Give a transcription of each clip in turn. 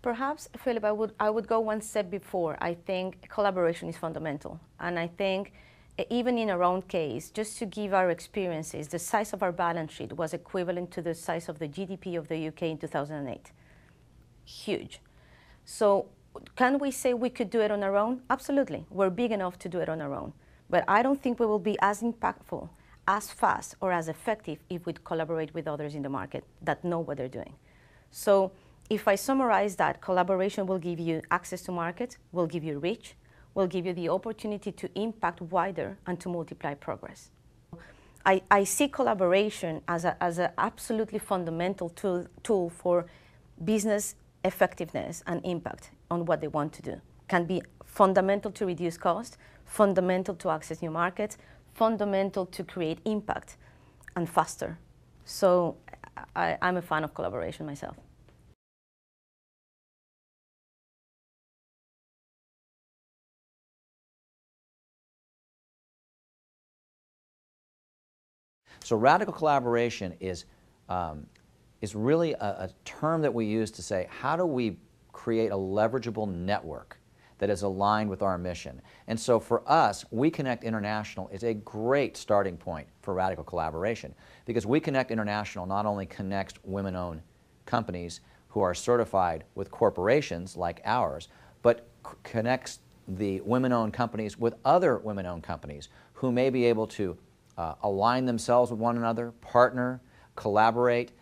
Perhaps, Philip, I would go one step before. I think collaboration is fundamental. And I think even in our own case, just to give our experiences, the size of our balance sheet was equivalent to the size of the GDP of the UK in 2008. Huge. So can we say we could do it on our own? Absolutely. We're big enough to do it on our own. But I don't think we will be as impactful, as fast, or as effective if we collaborate with others in the market that know what they're doing. So if I summarize that, collaboration will give you access to markets, will give you reach, will give you the opportunity to impact wider and to multiply progress. I see collaboration as an absolutely fundamental tool for business effectiveness and impact on what they want to do. Can be fundamental to reduce cost, fundamental to access new markets, fundamental to create impact and faster. So I'm a fan of collaboration myself. So radical collaboration is really a term that we use to say, how do we create a leverageable network that is aligned with our mission? And so for us, We Connect International is a great starting point for radical collaboration, because We Connect International not only connects women-owned companies who are certified with corporations like ours, but connects the women-owned companies with other women-owned companies who may be able to align themselves with one another, partner, collaborate,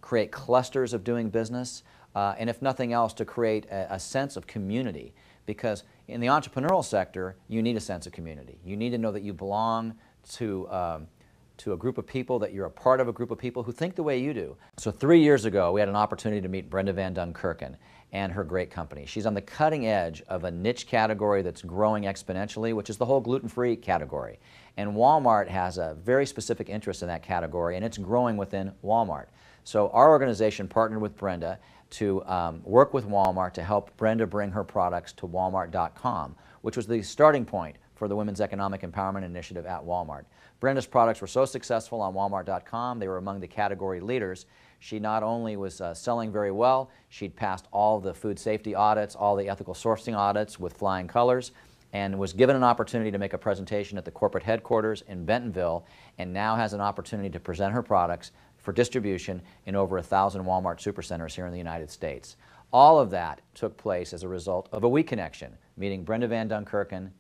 create clusters of doing business, and if nothing else, to create a sense of community. Because in the entrepreneurial sector, you need a sense of community. You need to know that you belong to a group of people, that you're a part of a group of people who think the way you do. So 3 years ago, we had an opportunity to meet Brenda Van Dunkirken and her great company. She's on the cutting edge of a niche category that's growing exponentially, which is the whole gluten-free category. And Walmart has a very specific interest in that category, and it's growing within Walmart. So our organization partnered with Brenda to work with Walmart to help Brenda bring her products to Walmart.com, which was the starting point for the Women's Economic Empowerment Initiative at Walmart. Brenda's products were so successful on Walmart.com, they were among the category leaders. She not only was selling very well, she'd passed all the food safety audits, all the ethical sourcing audits with flying colors, and was given an opportunity to make a presentation at the corporate headquarters in Bentonville, and now has an opportunity to present her products for distribution in over 1,000 Walmart supercenters here in the United States. All of that took place as a result of a We Connection, meeting Brenda Van Dunkirken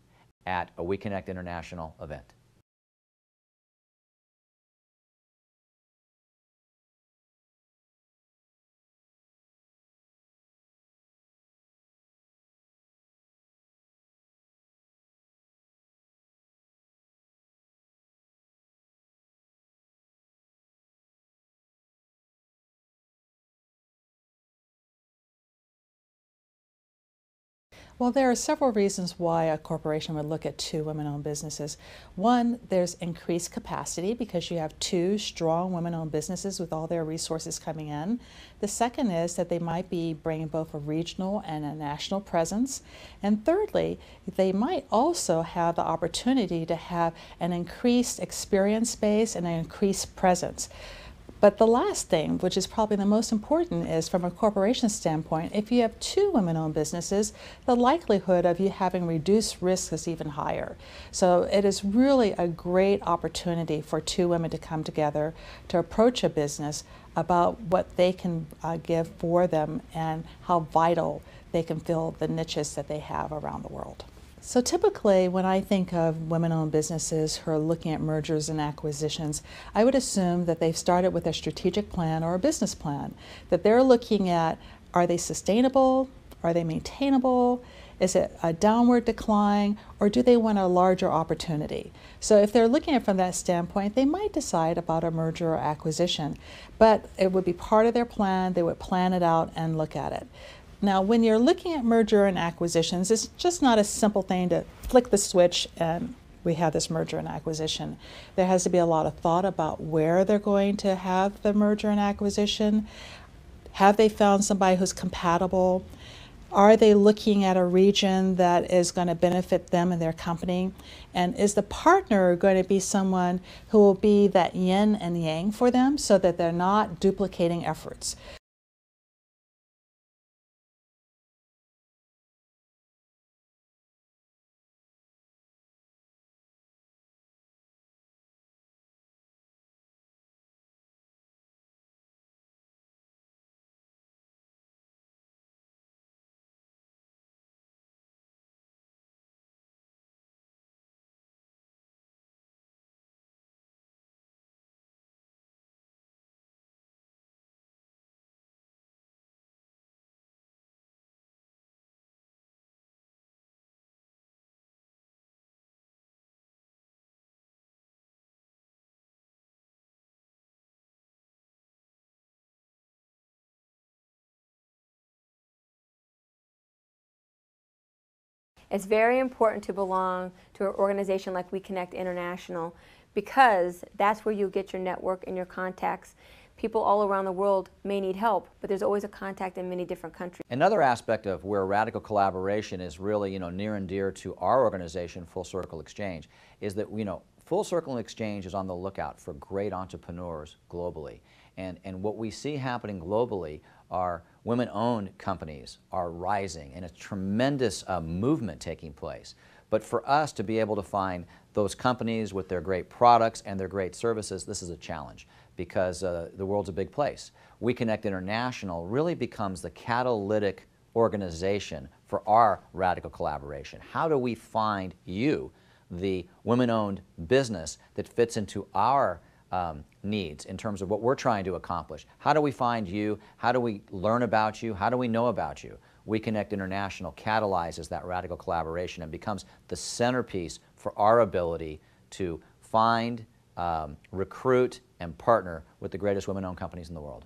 at a We Connect International event. Well, there are several reasons why a corporation would look at two women-owned businesses. One, there's increased capacity because you have two strong women-owned businesses with all their resources coming in. The second is that they might be bringing both a regional and a national presence. And thirdly, they might also have the opportunity to have an increased experience base and an increased presence. But the last thing, which is probably the most important, is from a corporation standpoint, if you have two women-owned businesses, the likelihood of you having reduced risk is even higher. So it is really a great opportunity for two women to come together to approach a business about what they can give for them and how vital they can fill the niches that they have around the world. So typically, when I think of women-owned businesses who are looking at mergers and acquisitions, I would assume that they've started with a strategic plan or a business plan, that they're looking at, are they sustainable? Are they maintainable? Is it a downward decline, or do they want a larger opportunity? So if they're looking at it from that standpoint, they might decide about a merger or acquisition, but it would be part of their plan. They would plan it out and look at it. Now, when you're looking at merger and acquisitions, it's just not a simple thing to flick the switch and we have this merger and acquisition. There has to be a lot of thought about where they're going to have the merger and acquisition. Have they found somebody who's compatible? Are they looking at a region that is going to benefit them and their company? And is the partner going to be someone who will be that yin and yang for them so that they're not duplicating efforts? It's very important to belong to an organization like We Connect International, because that's where you get your network and your contacts. People all around the world may need help, but there's always a contact in many different countries. Another aspect of where radical collaboration is really, near and dear to our organization, Full Circle Exchange, is that, Full Circle Exchange is on the lookout for great entrepreneurs globally. And what we see happening globally are women-owned companies are rising, and a tremendous movement taking place. But for us to be able to find those companies with their great products and their great services, this is a challenge, because the world's a big place. We Connect International really becomes the catalytic organization for our radical collaboration. How do we find you, the women-owned business that fits into our needs in terms of what we're trying to accomplish? How do we find you? How do we learn about you? How do we know about you? We Connect International catalyzes that radical collaboration and becomes the centerpiece for our ability to find, recruit, and partner with the greatest women-owned companies in the world.